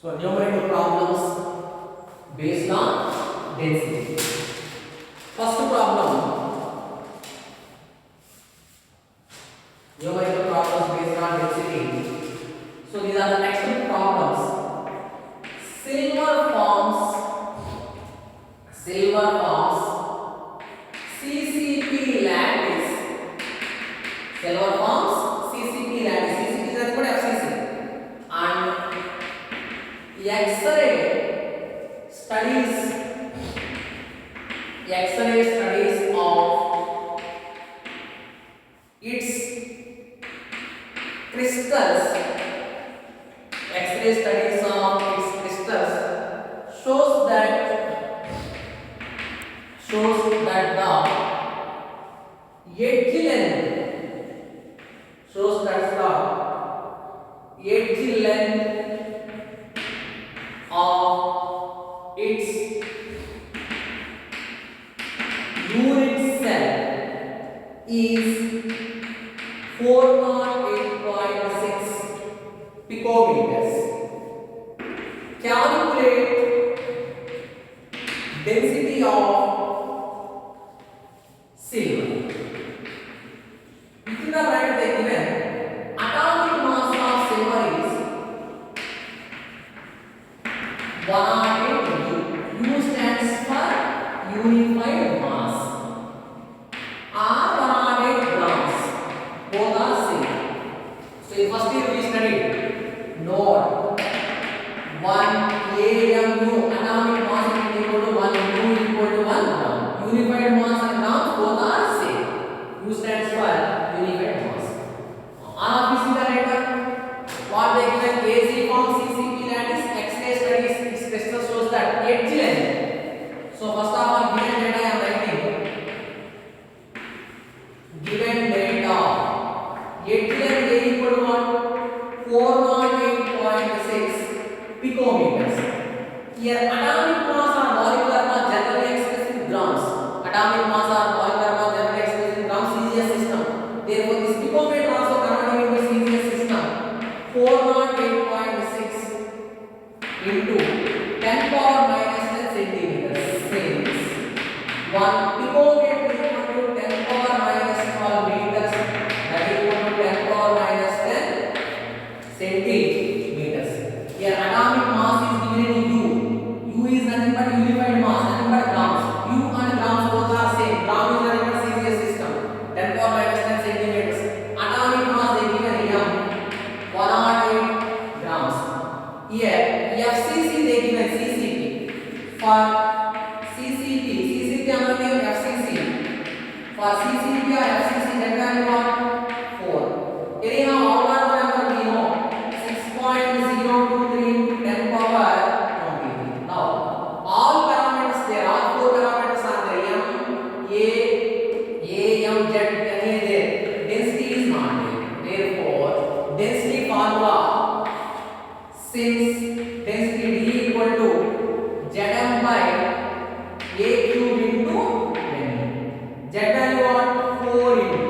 So numerical problems based on density. First problem, numerical problems based on density. So these are the textbook problems. Silver forms CCP lattice. Silver forms CCP lattice. CCP is nothing but FCC. And X-ray studies of its crystals. X-ray studies of its crystals shows that the edge length of its unit cell is 408.6 picometers. Calculate density of silver. Within the bracket they given atomic mass of silver is 108 U. U stands for unified mass. R 108 grams. Both are same. So in first year we studied node 1 AMU atomic mass is equal to 1 U equal to 1 gram. Unified mass and grams both are same. U stands for unified mass. All of this is the what they given AZ form CCP lattice X-ray studies its crystal shows that edge length. So first of all given data I am writing. Given data edge length is equal to what? 408.6 picometers. Here atomic mass or molecular mass generally expressed in grams. Atomic mass or molecular mass generally expressed in grams CGS system. Therefore this picometer also converting into CGS system. 408.6 into 10 power minus 10 centimeters. Since 1 picometer is equal to 10 power minus 12 meters, that is equal to 10 power minus 10 centimeters. Here atomic mass is given in U. U is nothing but unified mass, nothing but grams. U and grams both are same. Gram is nothing but CGS system. 10 power minus 10 centimeters. Atomic mass they given in 108 grams. Here FCC they given CCP. For CCP I'm writing FCC. For CCP or FCC that can be what? 4. Anyhow Avogadro number we know 6.023 into 10 power 20. Now all parameters there, all 4 parameters are there. M, A, M, Z, any is there. Density is not there. Therefore density formula, since density D equal to Zm by A cube into n. Z value what? 4 into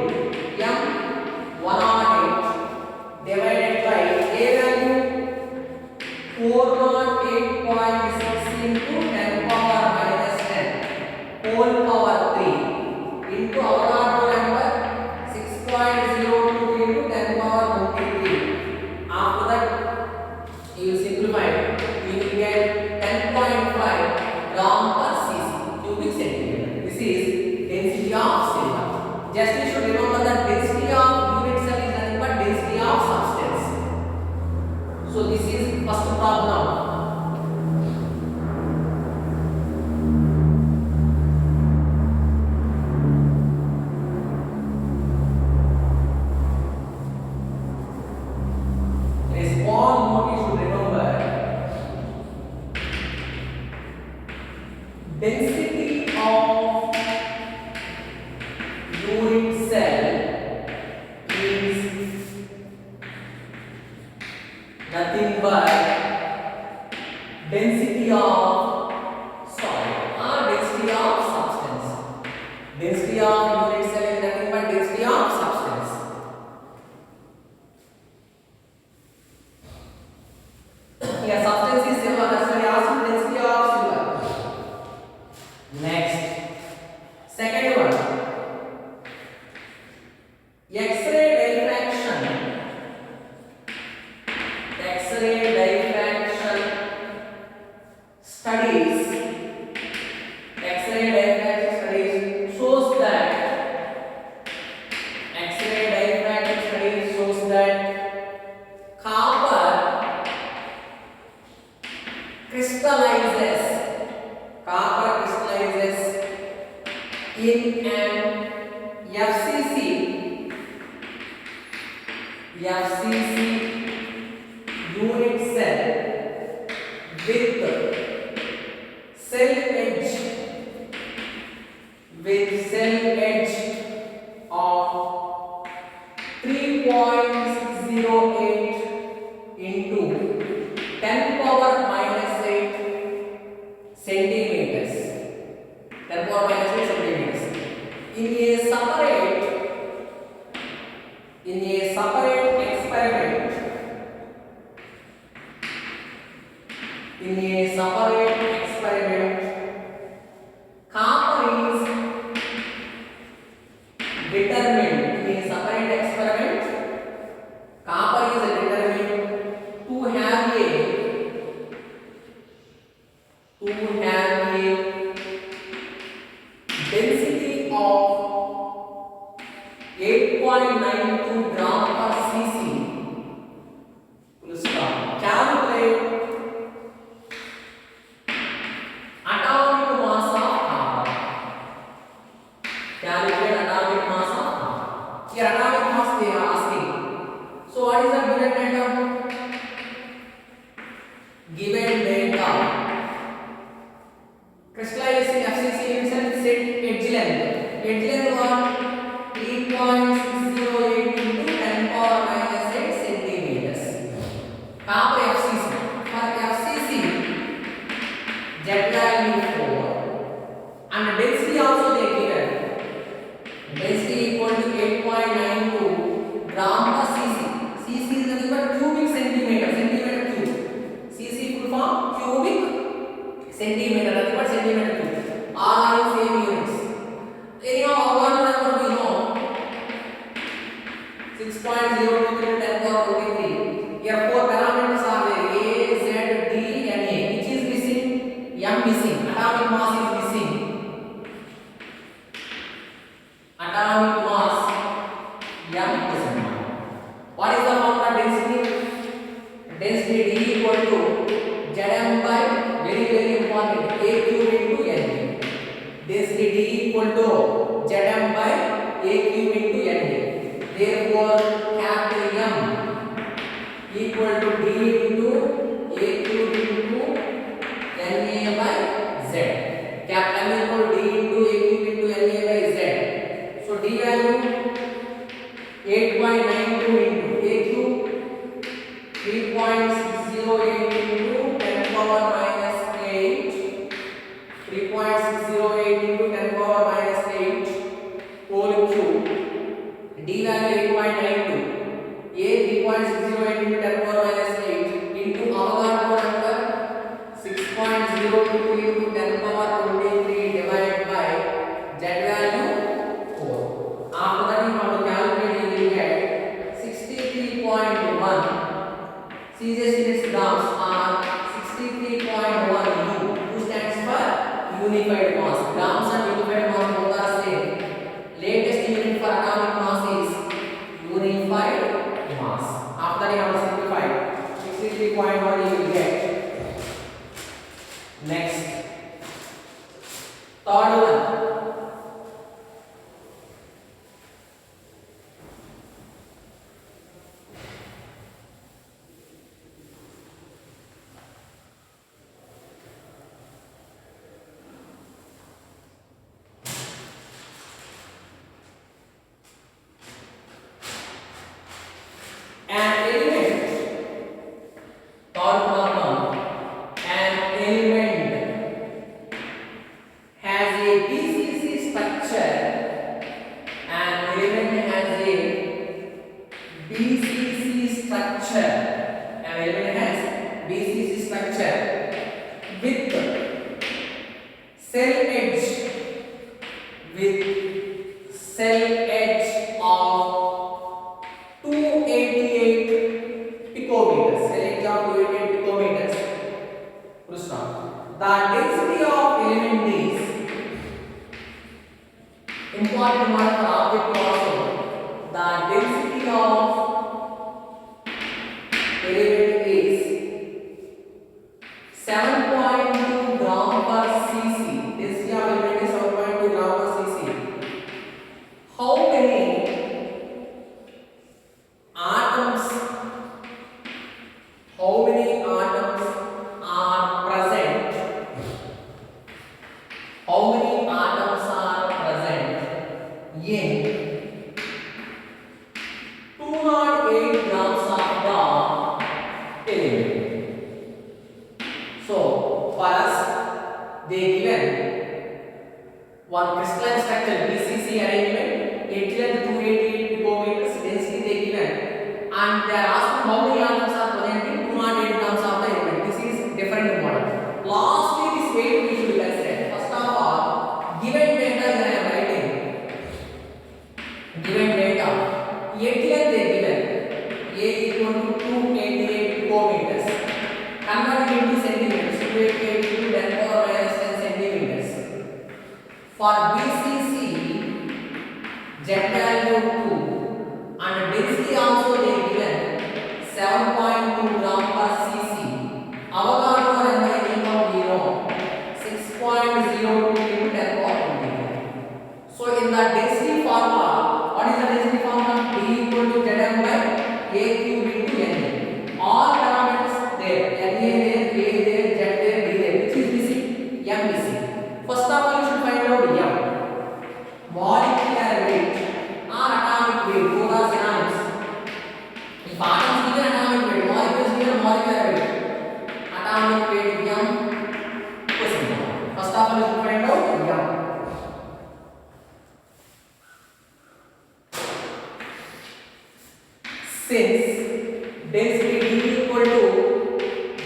M 108 divided by A value 408.6 into 10 power minus 10 whole power 3 into Avogadro number 6.023 into 10 power 23. After that you will simplify it. You will get 10.5 gram per cc cubic centimeter. This is density of silver. Just you should remember that density of unit cell is nothing but density of substance. So this is first problem. A small note you should remember. Density of unit cell is nothing but density of solid or density of substance. Density of unit cell is nothing but density of substance. Here substance is FCC unit cell with cell edge of 3.608 into 10 power minus 8 centimeters. 10 power minus 8 centimeters. In a separate experiment, copper is determined. In a separate experiment, copper is determined to have a density of 8.92 gram per cc. Calculate atomic mass of copper. Calculate atomic mass of copper. Here atomic mass they are asking. So what is the given data? Given data. Crystallization FCC emission set edge length. Edge length was 3.608 into 10 power minus 8 centimeters. Copper FCC. For FCC, Z value 4 and density also they given. Density equal to 8.92 gram per cc. Cc is nothing but cubic centimeter. Centimeter cube. Cc full form cubic centimeter. Nothing but centimeter cube. All are in same units. Anyhow, our number we know 6.023 10 power 23. Here four parameters are there: A, Z, D, and A. Which is missing? M missing. Atomic mass is missing. Atomic mass M is not. What is the formula density? Density D equal to Zm by very important A cube into N. Density D equal to Zm by A cube into N. Therefore, capital M equal to D into A cube into Na by Z. Capital M equal to D into A cube into Na by Z. So D value 8.92 into A cube 3.608 into 10 power minus 8. 3.608 into 10 power minus 8 whole cube. D value 8.92. A 3.608 into 10 power minus 8 into Avogadro number 6.023 into 10 power 23 divided by Z value 4. After that you have to calculate, you will get 63.1. Cesium units grams are 63.1 U. U stands for unified mass. Grams and unified mass both are same. Latest unit for atomic mass is unified mass. After you have to simplify, 63.1 you will get. Next, third one. An element, third problem, an element has a BCC structure. An element has a BCC structure. An element has BCC structure with cell edge of 288 picometers. Cell edge of 288 picometers. Full stop. The density of element is important one for object also. The density of element is 7.2 gram per cc. Density of element is 7.2 gram per cc. How many atoms and they are asking how many atoms are present in 208 grams of the element. This is different model. Lastly, this weight we should consider. First of all, given data that I am writing, given data, at length they given A equal to 288 picometers, converted into centimeters, 288 into 10 power minus 10 centimeters. For BCC, Z value 2 and density also they given 7.2 gram per cc. Avogadro number is now 6.02 into 10 power 20. So in the density formula, what is the density formula? D equal to Zm by A cube into N. All parameters there, Na there, A there, Z there, D there. Which is missing? M missing. First of all, you should find out M. Molecular weight or atomic weight, both are synonyms. If atoms given atomic weight, molecules given molecular weight. Atomic weight M question mark. First of all, you should find out M. Since density D equal to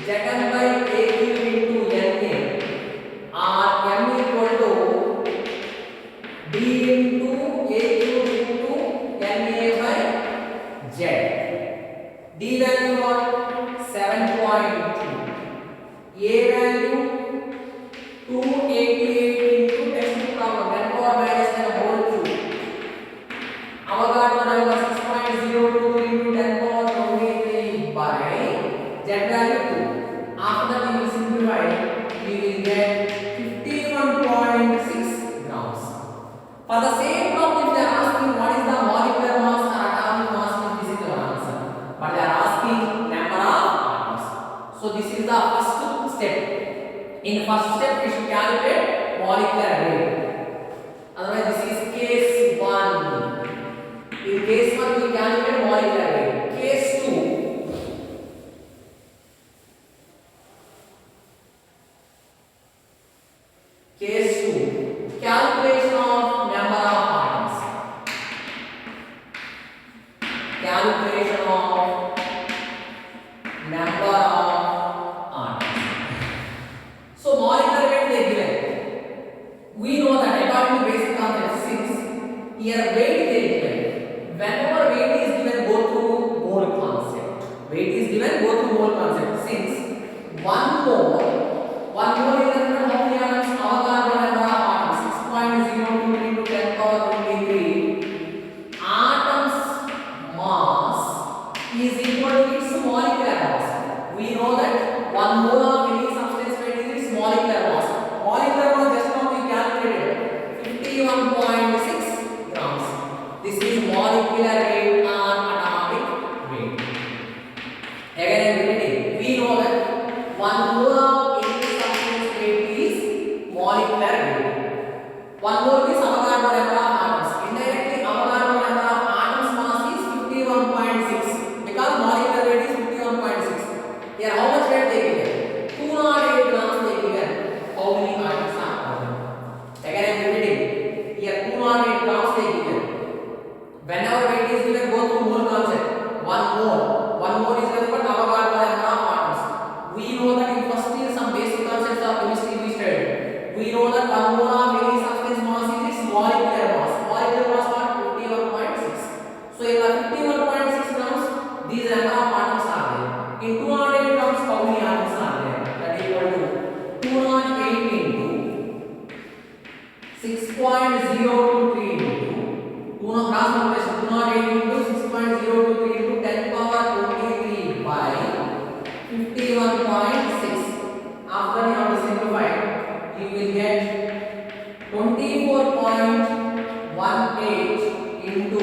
Zm by A cube into Na or M equal to D into A cube into Na by Z. D value what? 7.2. A value 288 into 10 to the power 10 power minus 10 whole cube. Avogadro number 6.023 into 10 power 23 by Z value 2. After that we will simplify, we will get 51.6 grams. For the same problem, if they are asking what is the molecular mass or atomic mass, this is the answer. But they are asking number of atoms. So this is the first step. In the first step, we should calculate molecular weight. Otherwise, this is case 1. In case 1, we calculate molecular weight. Case 2. Case 2. Calculation of number of atoms. Calculation of number of atoms. So molecular weight they given. We know that according to basic concept of physics, here weight they given. Whenever weight is given, go through mole concept. Weight is given, go through mole concept. Since 1 mole is equal to how many atoms? Avogadro number of atoms 6.023 into 10 power 23. Atoms mass is equal to its molecular mass. We know that 1 mole of any substance weight is its molecular mass. Molecular mass just now we calculated 51.6 grams. This is molecular weight or atomic weight. Again I am repeating. We know that 1 mole of any substance weight is molecular weight. 1 mole is Avogadro number of atoms. Indirectly, Avogadro number of atoms mass is 51.6 because molecular weight is 51.6. Here, how much weight they given? 208 grams they given. How many atoms are present? Again I am repeating. Here, 208 grams they given. Whenever weight is given, go through mole concept. 1 mole. 1 mole is nothing but Avogadro number of atoms. We know that in first year some basic concepts of chemistry we studied. We know that 1 mole of any substance mass is its molecular mass. Molecular mass what? 51.6. So in the 51.6 grams, these number of atoms are there. In 208 grams, how many atoms are there? That is equal to 208 into 6.023 into 208 into 6.023 into 10 power 23 by 51.6. After you have to simplify, you will get 24.18 into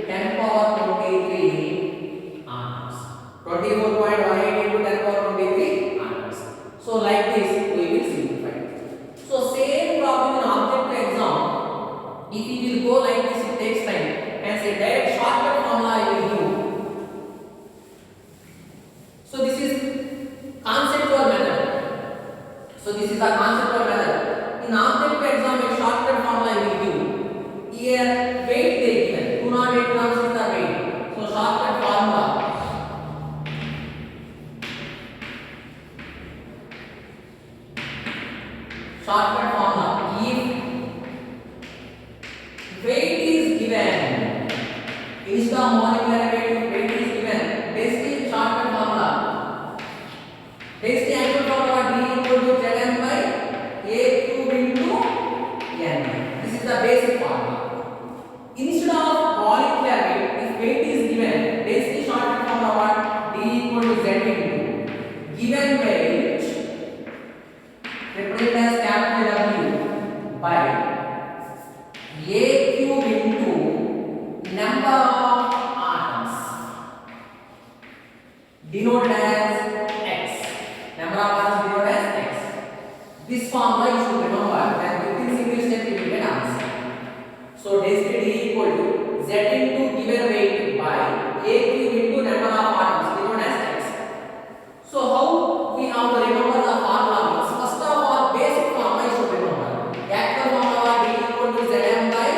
10 power 23 atoms. 24.18 into 10 power 23 atoms. So like this we will simplify. So same problem in objective exam. If you will go like this, it takes time. And say direct shortcut formula I will do. So this is conceptual method. So this is the conceptual method. In objective exam, a shortcut formula I will give. Here weight they given. 208 grams is the weight. So shortcut formula shortcut formula. If weight is given, instead of molecular weight, if weight is given, basically shortcut formula. Basically actual formula D equal to Zn by A cube into N. This is the basic formula. Instead of molecular weight, if weight is given, basically shortcut formula what? D equal to Z into given weight represented as capital W by A cube into number of atoms denoted as X. Number of atoms denoted as X. This formula you should remember, and within single step you will get answer. So density D equal to Z into given weight by A cube into number of atoms denoted as X. So how we have to remember the formula means, first of all basic formula you should remember. Actual formula D equal to Zn by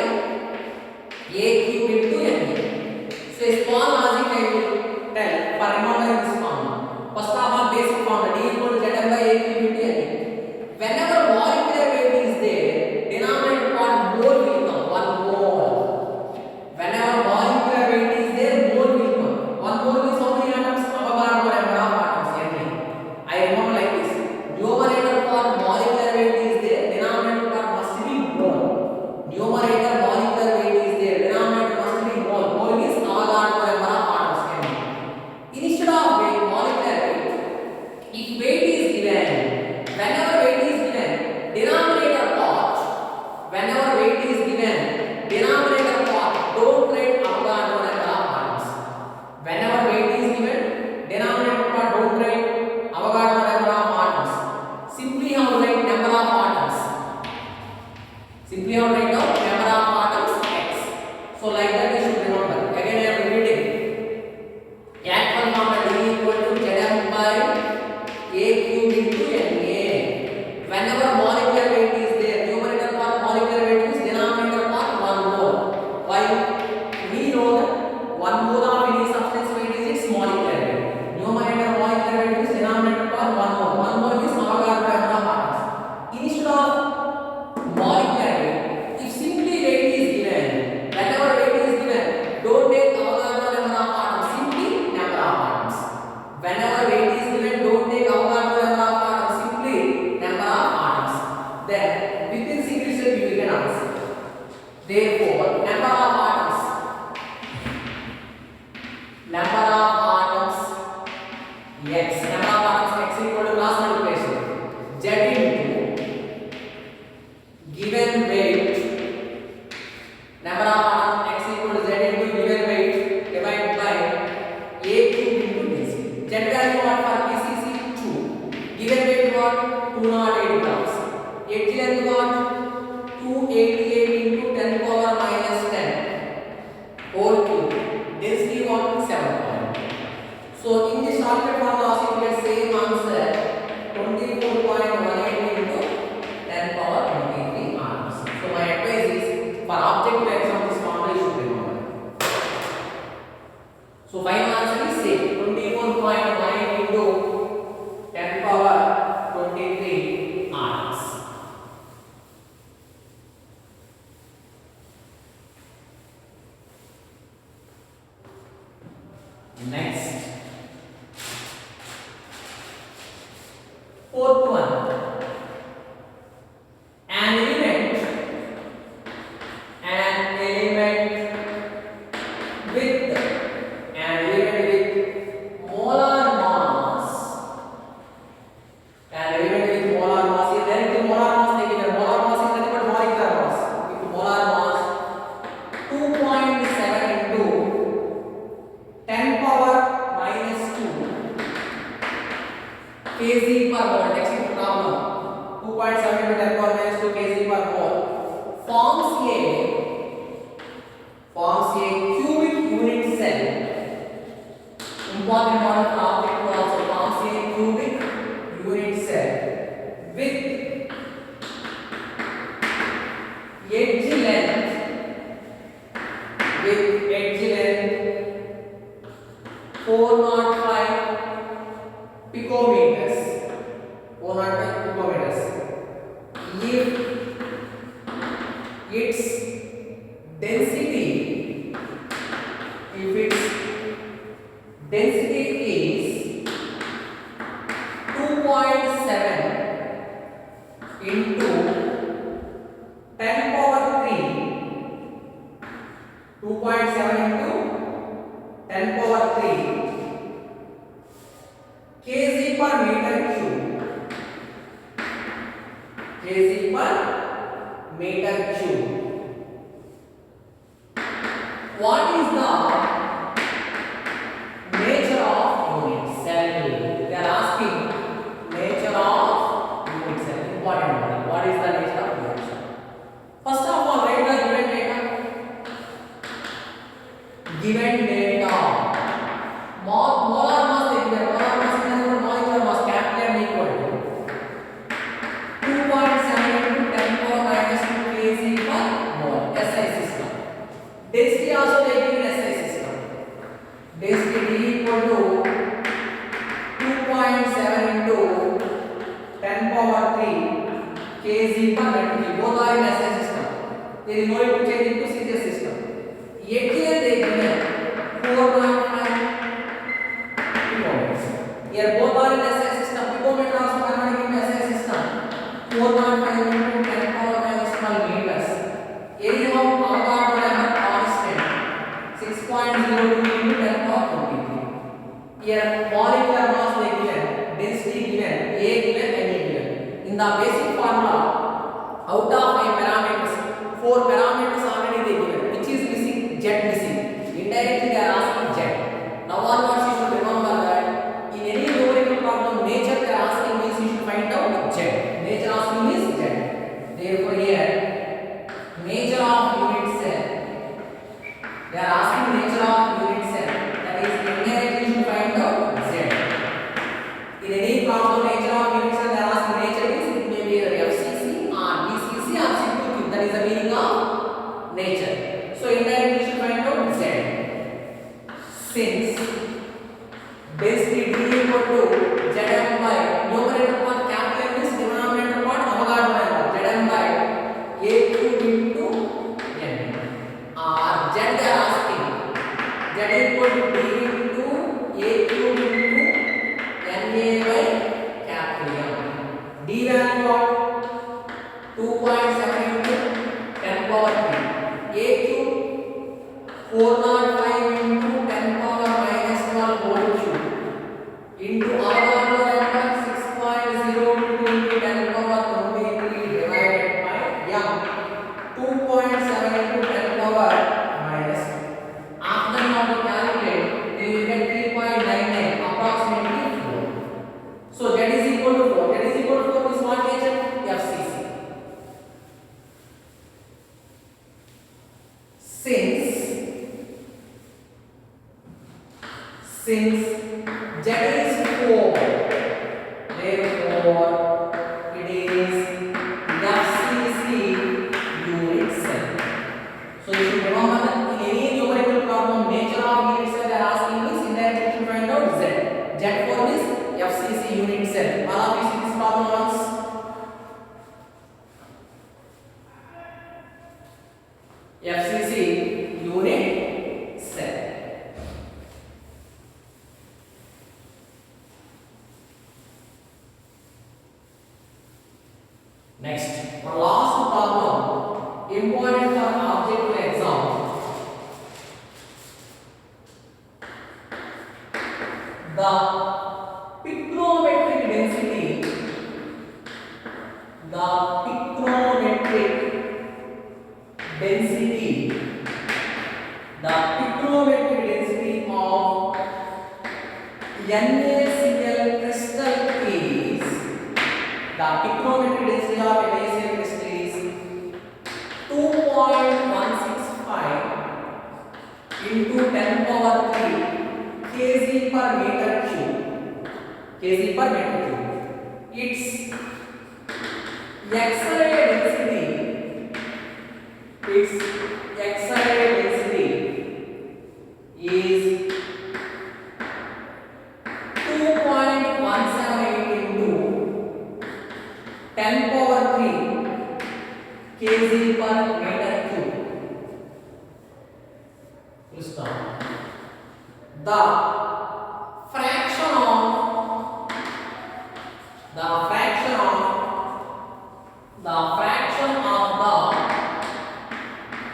A cube into N. So a small logic I will tell for remembering this formula. First of all basic formula D equal to Zn by A cube into N. Whenever molecular weight is there, denominator part mole will come, 1 mole. Whenever molecular weight is there, mole will come. 1 mole means how many atoms? Avogadro number of atoms. I remember like this. Numerator part molecular weight is there, denominator part must be mole. Numerator molecular weight is there, denominator must be mole. Mole means Avogadro number of atoms. Instead of weight, molecular weight, if weight is given, whenever weight is given, denominator part, whenever weight is given, denominator part don't write Avogadro number of atoms. Whenever weight is given, denominator part don't write Avogadro number of atoms. Simply how to write number of atoms. Simply how to write down number of atoms X. So like that you should remember. Again I am repeating. Actual formula D equal to Zn by A cube into Na. Whenever molecular weight is there, numerator part molecular weight is denominator part 1 mole. Why? We know that 1 mole of any substance weight is its molecular weight. Numerator molecular weight is denominator part 1 mole. 1 mole is Avogadro number of atoms. Instead of molecular weight, if simply weight is given, whenever weight is given, don't take Avogadro number of atoms, simply number of atoms. Whenever weight is given, don't take Avogadro number of atoms, simply number of atoms. Then within single step you will get answer. Therefore, number of atoms X, number of atoms X equal to cross multiplication Z into given weight, number of atoms X equal to Z into given weight divided by A cube into BC. Z value what for BCC 2. Given weight what? 208 grams. Edge length what? 288 into 10 power minus 10 whole cube. Density what? 7. So in this shortcut formula also you get same answer, 24.18 into 10 power 23 atoms. So my advice is for objective exam this formula you should remember. So final answer is same, 24.18 into 10 power 23 atoms. Next, fourth one. An element with molar mass. An element with molar mass is there. The molar mass taken. Molar mass is nothing but molecular mass. With molar mass 2.7 into 10 power minus 2 kg per mole. Next problem. 2.7 into 10 power minus 2 kg per mole forms a cubic unit cell. Important model for object also forms a cubic unit cell with edge length 405 picometers. 405 picometers. if its density is 2.7 into 10 power 3, 2.7 into 10 power 3 kg per meter cube, kg per meter cube. What is the nature of unit cell? They are asking nature of unit cell. Important one. What is the nature of unit cell? First of all, write the given data. Given data. Molar mass is given. Molar mass is equal to molecular mass. Capital M equal to 2.7 into 10 power minus 2 kg per mole. SI system. Density also they give in SI system. Density D equal to 2.7 into 10 power 3 kg per meter. Both are in SI system. There is no need to change into CGS system. Yet here they given 4.5 picometers. Here both are in SI system. Picometer also converting into SI system. 4.5 into 10 power minus 12 meters. Area of Avogadro number constant 6.02 into 10 power 23. Here molecular mass they given, density given, A given, N given. In the basic formula, out of 5 parameters, 4 parameters already they given. Which is missing? Z missing. Indirectly they are asking Z. Now onwards you should remember that in any numerical problem, nature they are asking means you should find out Z. Nature asking is Z. Therefore here nature of unit cell. They are asking nature of unit cell. That is indirectly you should find out Z. In any problem, nature of unit cell they are asking nature is it may be either FCC or BCC or C2Q. That is the meaning of nature. So indirectly you should find out Z. Since density D equal to Zm by numerator part capital M is denominator part Avogadro number Zm by A cube into N. Z they are asking Z equal to D into A cube into Na by capital M. D value of 2.7 into 10 power 3. A cube 405 into 10 power minus 12 whole cube into Avogadro number 6.02 into 10 power 23 divided by M 2.7 into 10 power minus 2. After you have to calculate, you will get 3.99 approximately 4. So Z is equal to 4. Z is equal to 4 is what nature? FCC. Since Z is 4, therefore it is FCC unit cell. So you should remember that in any numerical problem, nature of unit cell they are asking is indirectly you should find out Z. Z form is FCC unit cell. All of you see this problem once. FCC unit cell. Next, one last problem important for objective exam. The picrometric density, the picrometric density of NaCl crystal is, the picrometric density of NaCl crystal is 2.165 into 10 power 3 kg per meter cube. Kg per meter cube. Its X-ray density is 2.178 into 10 power 3 kg per meter cube. Listen. The fraction of the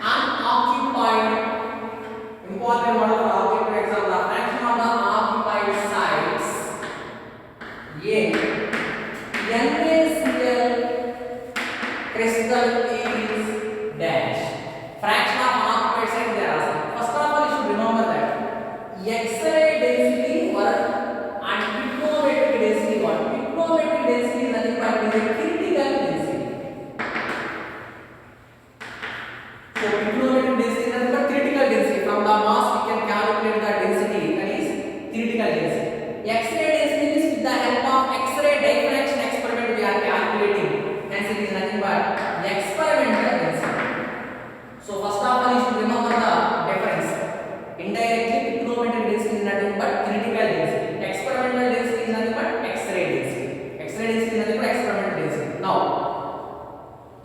unoccupied, important word for object example, the fraction of the unoccupied sites in NaCl crystal is dash. Fraction of unoccupied sites they are asking. First of all, you should remember that X-ray density work and pictometric density work. Pictometric density is nothing but is a critical density. So pictometric density is nothing but critical density. From the mass we can calculate the density, that is critical density. X-ray density is with the help of X-ray diffraction experiment we are calculating. Hence it is nothing but experimental density. So first of all, you should remember the difference. Indirectly, pictometric density is nothing but critical density. Experimental density is nothing but X-ray density. X-ray density is nothing but experimental density. Now,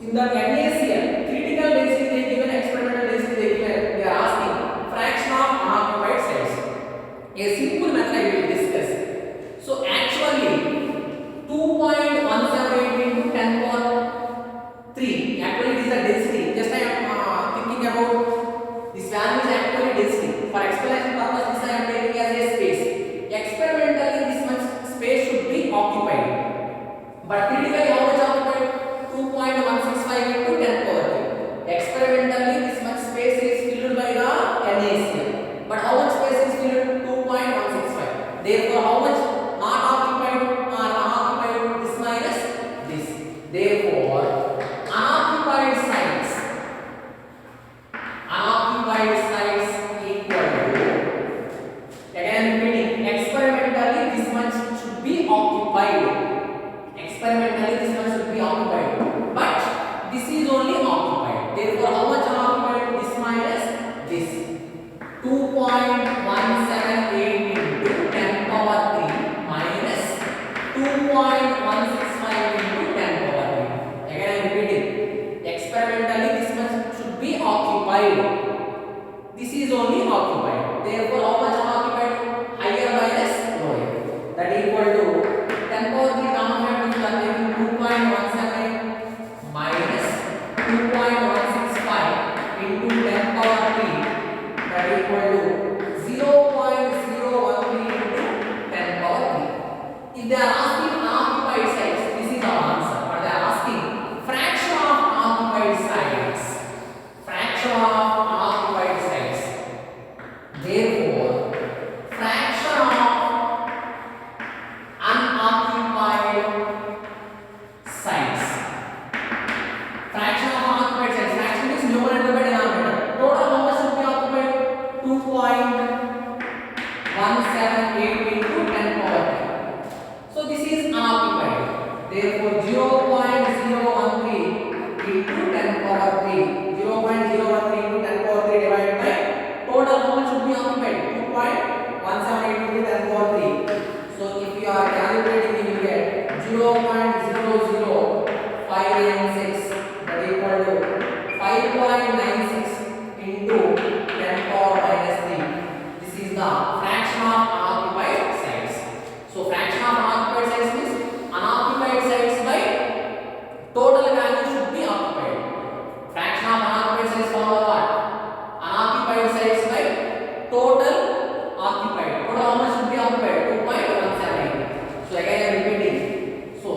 in the NaCl, critical density they given, experimental density they given. We are asking fraction of unoccupied sites. A simple method I will discuss. So actually, 2.178 into 10 power 3. Actually, it is the density. Just I am thinking about this value is actually density. For explanation purpose, this I am taking as a space. Experimentally, this much space should be occupied. But critically, how much occupied? 2.165 into 10 power 3. Experimentally, this much space is filled by the NaCl. But how much space is filled? 2.165. Therefore, how much not occupied or unoccupied? This minus this. Therefore, unoccupied sites equal to, again repeating, experimentally this much should be occupied. Experimentally this much should be occupied, but this is only occupied. Therefore, how much unoccupied? This minus this. 2.178 into 10 power 3 minus 2.165 into 10 power 3. Again I am repeating. Experimentally this much should be occupied. This is only occupied. Therefore, how much unoccupied? Higher minus lower. That equal to 10 power 3 common factor, we are taking 2.178 minus 2.165 into 10 power 3. That equal to 0.013 into 10 power 3. If they are asking unoccupied sites, this is our answer. But they are asking fraction of unoccupied sites. Fraction of unoccupied sites. Therefore, fraction of unoccupied sites. Fraction of unoccupied sites. Fraction is numerator by denominator. Total how much should be occupied? 2.178 into 10 power 3. So this is unoccupied. Therefore, 0.013 into 10 power 3. 0.013 into 10 power 3 divided by total how much should be occupied? 2.178 into 10 power 3. So if you are calculating, you will get 0.00596, that equal to 5.96 into 10 power minus 3. This is the fraction of unoccupied sites. So fraction of unoccupied sites means unoccupied sites by total value should be occupied. Fraction of unoccupied sites follow what? Unoccupied sites by total occupied. Total how much should be occupied? 2.178. So again I am repeating. So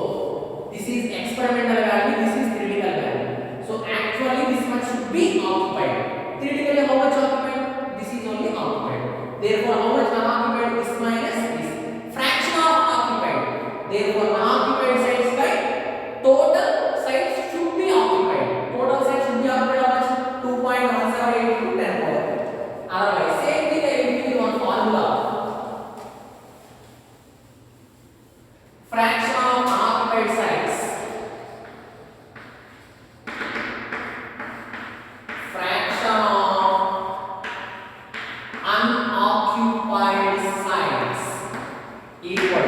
this is experimental value, this is critical value. So actually this much should be occupied. Critically how much occupied? This is only occupied. Therefore how much unoccupied? This minus this. Fraction of occupied. Therefore unoccupied sites by total sites should be occupied. Total sites should be occupied how much? 2.178 into 10 power. Otherwise, same thing I will give you one formula. Fraction of unoccupied sites. Fraction of unoccupied sites equal